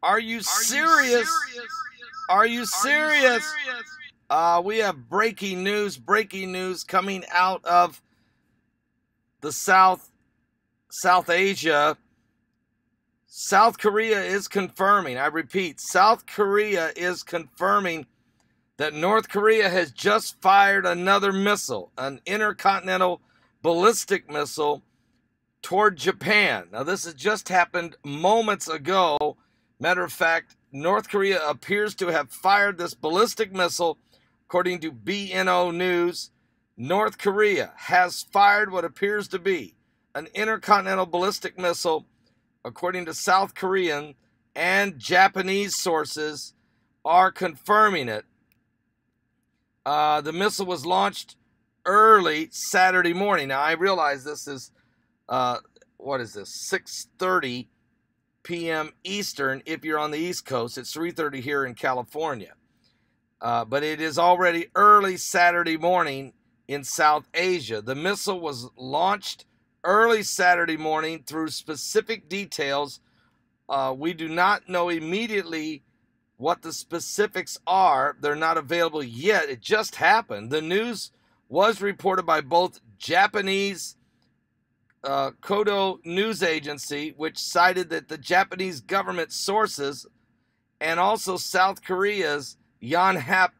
Are you serious? Are you serious? We have breaking news coming out of the South Asia. South Korea is confirming, I repeat, South Korea is confirming that North Korea has just fired another missile, an intercontinental ballistic missile toward Japan. Now, this has just happened moments ago. Matter of fact, North Korea appears to have fired this ballistic missile. According to BNO News, North Korea has fired what appears to be an intercontinental ballistic missile. According to South Korean and Japanese sources are confirming it. The missile was launched early Saturday morning. Now, I realize this is, what is this, 6:30 p.m. Eastern. If you're on the East Coast, it's 3:30 here in California. But it is already early Saturday morning in South Asia. The missile was launched early Saturday morning. Through specific details, we do not know immediately what the specifics are. They're not available yet. It just happened. The news was reported by both Japanese Kodo news agency, which cited that the Japanese government sources, and also South Korea's Yonhap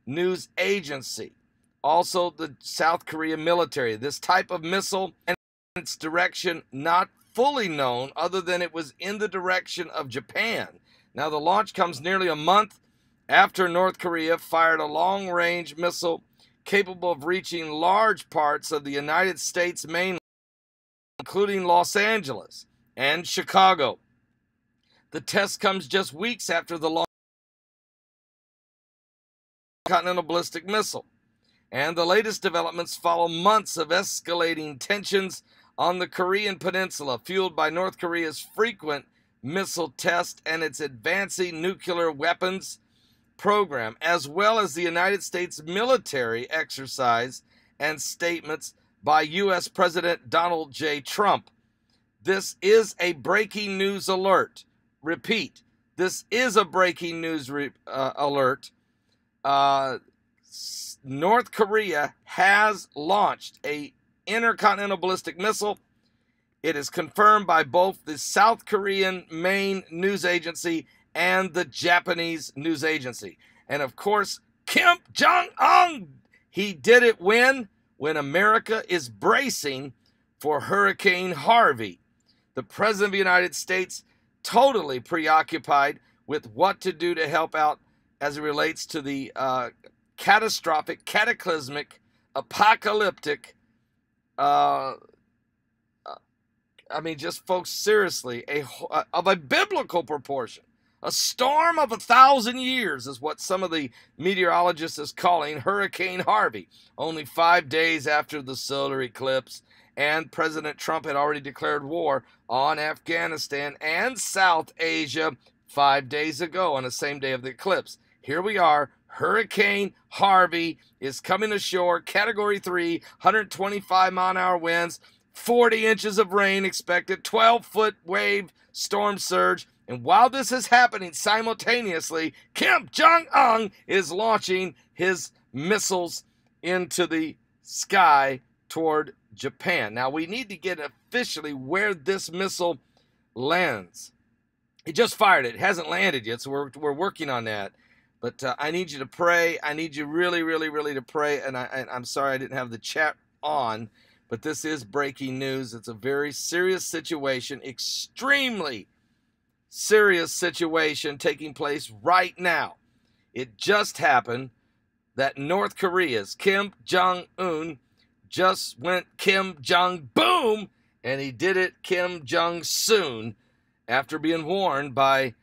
news agency, also the South Korea military. This type of missile and its direction not fully known, other than it was in the direction of Japan. Now, the launch comes nearly a month after North Korea fired a long-range missile capable of reaching large parts of the United States mainland, including Los Angeles and Chicago. The test comes just weeks after the launch of the continental ballistic missile, and the latest developments follow months of escalating tensions on the Korean peninsula, fueled by North Korea's frequent missile tests and its advancing nuclear weapons program, as well as the United States military exercise and statements by U.S. President Donald J. Trump. This is a breaking news alert. Repeat, this is a breaking news alert. North Korea has launched an intercontinental ballistic missile. It is confirmed by both the South Korean main news agency and the Japanese news agency. And of course, Kim Jong-un, he did it when America is bracing for Hurricane Harvey. The President of the United States totally preoccupied with what to do to help out as it relates to the catastrophic, cataclysmic, apocalyptic, just folks, seriously, of a biblical proportion. A storm of 1,000 years is what some of the meteorologists is calling Hurricane Harvey. Only 5 days after the solar eclipse, and President Trump had already declared war on Afghanistan and South Asia 5 days ago on the same day of the eclipse. Here we are. Hurricane Harvey is coming ashore. Category 3, 125-mile-an-hour winds, 40 inches of rain expected, 12-foot wave storm surge. And while this is happening simultaneously, Kim Jong-un is launching his missiles into the sky toward Japan. Now, we need to get officially where this missile lands. He just fired it. It hasn't landed yet, so we're working on that. But I need you to pray. I need you really, really, really to pray. And I'm sorry I didn't have the chat on, but this is breaking news. It's a very serious situation, extremely serious situation taking place right now. It just happened that North Korea's Kim Jong-un just went Kim Jong-boom, and he did it Kim Jong-soon after being warned by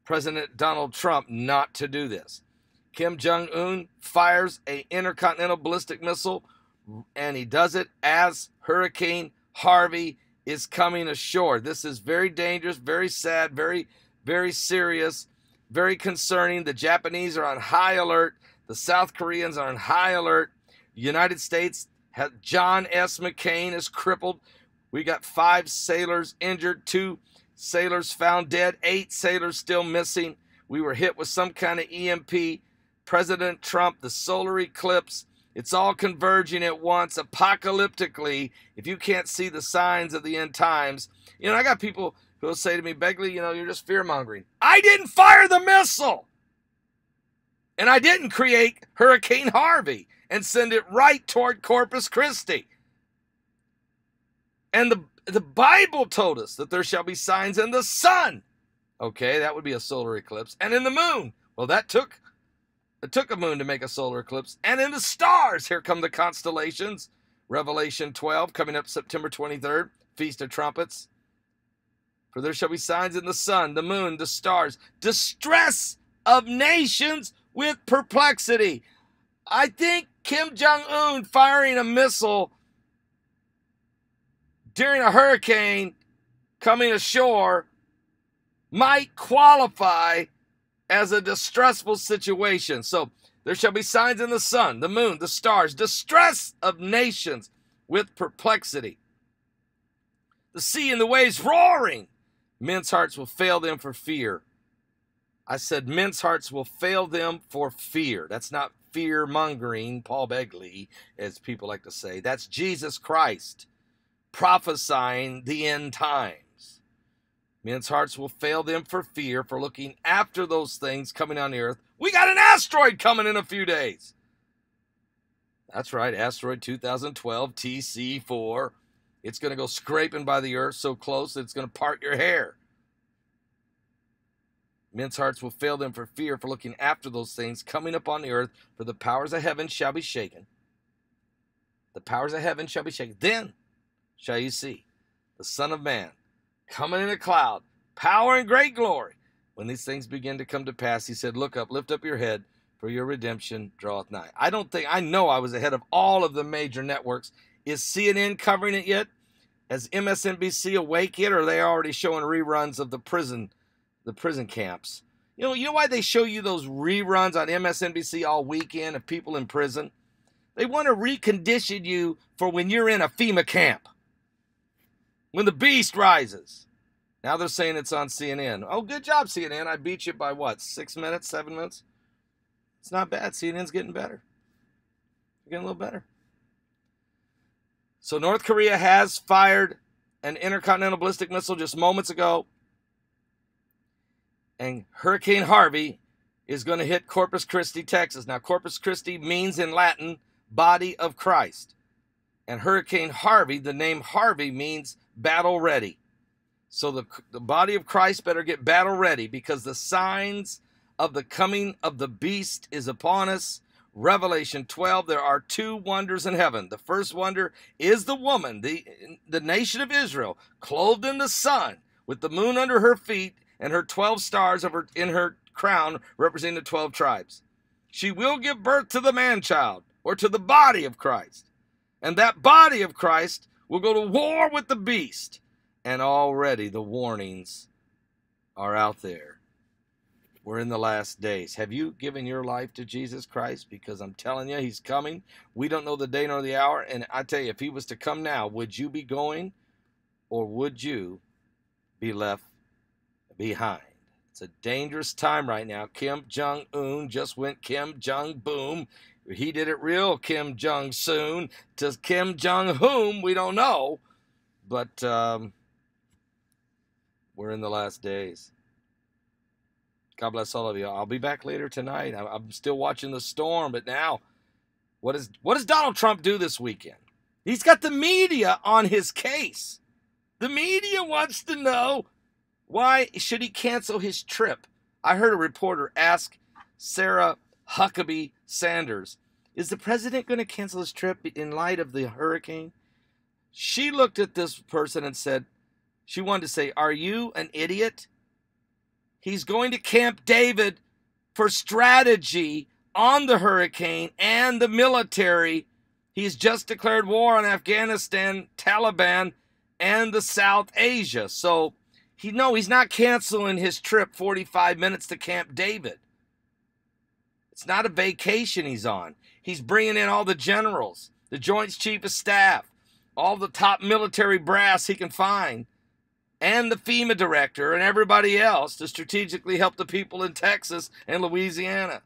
President Donald Trump not to do this. Kim Jong-un fires an intercontinental ballistic missile, and he does it as Hurricane Harvey is coming ashore. This is very dangerous, very sad, very, very serious, very concerning. The Japanese are on high alert. The South Koreans are on high alert. The United States, John S. McCain is crippled. We got 5 sailors injured, 2 sailors found dead, 8 sailors still missing. We were hit with some kind of EMP. President Trump, the solar eclipse, it's all converging at once, apocalyptically. If you can't see the signs of the end times, I got people who will say to me, Begley, you're just fear-mongering. I didn't fire the missile. And I didn't create Hurricane Harvey and send it right toward Corpus Christi. And the Bible told us that there shall be signs in the sun. Okay, that would be a solar eclipse. And in the moon. Well, it took a moon to make a solar eclipse. And in the stars, here come the constellations. Revelation 12, coming up September 23rd, Feast of Trumpets. For there shall be signs in the sun, the moon, the stars. Distress of nations with perplexity. I think Kim Jong-un firing a missile during a hurricane coming ashore might qualify as a distressful situation. So there shall be signs in the sun, the moon, the stars, distress of nations with perplexity. The sea and the waves roaring. Men's hearts will fail them for fear. I said men's hearts will fail them for fear. That's not fear-mongering, Paul Begley, as people like to say. That's Jesus Christ prophesying the end times. Men's hearts will fail them for fear, for looking after those things coming on the earth. We got an asteroid coming in a few days. That's right, asteroid 2012 TC4. It's going to go scraping by the earth so close that it's going to part your hair. Men's hearts will fail them for fear, for looking after those things coming upon the earth, for the powers of heaven shall be shaken. The powers of heaven shall be shaken. Then shall you see the Son of Man coming in a cloud, power and great glory. When these things begin to come to pass, he said, look up, lift up your head, for your redemption draweth nigh. I know I was ahead of all of the major networks. Is CNN covering it yet? Has MSNBC awake yet, or are they already showing reruns of the prison camps? You know why they show you those reruns on MSNBC all weekend of people in prison? They want to recondition you for when you're in a FEMA camp. When the beast rises. Now they're saying it's on CNN. Oh, good job, CNN. I beat you by what, 6 minutes, 7 minutes? It's not bad. CNN's getting better. They're getting a little better. So North Korea has fired an intercontinental ballistic missile just moments ago. And Hurricane Harvey is going to hit Corpus Christi, Texas. Now, Corpus Christi means in Latin, body of Christ. And Hurricane Harvey, the name Harvey means battle ready. So the body of Christ better get battle ready, because the signs of the coming of the beast is upon us. Revelation 12, there are 2 wonders in heaven. The first wonder is the woman, the nation of Israel, clothed in the sun, with the moon under her feet, and her 12 stars in her crown, representing the 12 tribes. She will give birth to the man-child, or to the body of Christ. And that body of Christ will go to war with the beast. And already the warnings are out there. We're in the last days. Have you given your life to Jesus Christ? Because I'm telling you, he's coming. We don't know the day nor the hour. And I tell you, if he was to come now, would you be going, or would you be left behind? It's a dangerous time right now. Kim Jong-un just went Kim Jong-boom. He did it real Kim Jong-soon to Kim Jong-whom, we don't know. But we're in the last days. God bless all of you. I'll be back later tonight. I'm still watching the storm, but now, what does Donald Trump do this weekend? He's got the media on his case. The media wants to know, why should he cancel his trip? I heard a reporter ask Sarah Huckabee Sanders, is the president going to cancel his trip in light of the hurricane? She looked at this person and said, she wanted to say, are you an idiot? He's going to Camp David for strategy on the hurricane and the military. He's just declared war on Afghanistan, Taliban, and the South Asia. So, he's not canceling his trip 45 minutes to Camp David. It's not a vacation he's on. He's bringing in all the generals, the Joint Chief of Staff, all the top military brass he can find and the FEMA director and everybody else to strategically help the people in Texas and Louisiana.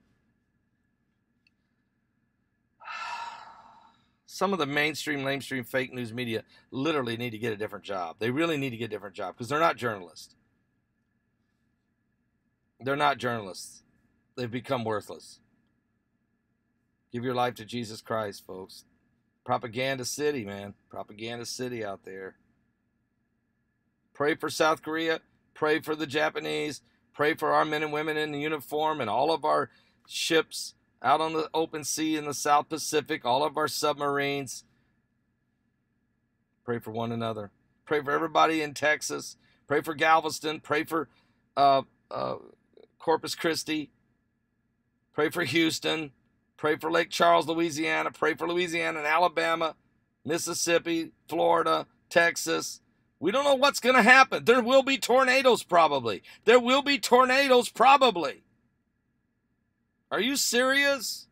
Some of the lamestream fake news media literally need to get a different job. They really need to get a different job because they're not journalists. They're not journalists. They've become worthless. Give your life to Jesus Christ, folks. Propaganda city, man. Propaganda city out there. Pray for South Korea. Pray for the Japanese. Pray for our men and women in uniform and all of our ships out on the open sea in the South Pacific, all of our submarines. Pray for one another. Pray for everybody in Texas. Pray for Galveston. Pray for Corpus Christi. Pray for Houston. Pray for Lake Charles, Louisiana. Pray for Louisiana and Alabama, Mississippi, Florida, Texas. We don't know what's going to happen. There will be tornadoes probably. There will be tornadoes probably. Are you serious?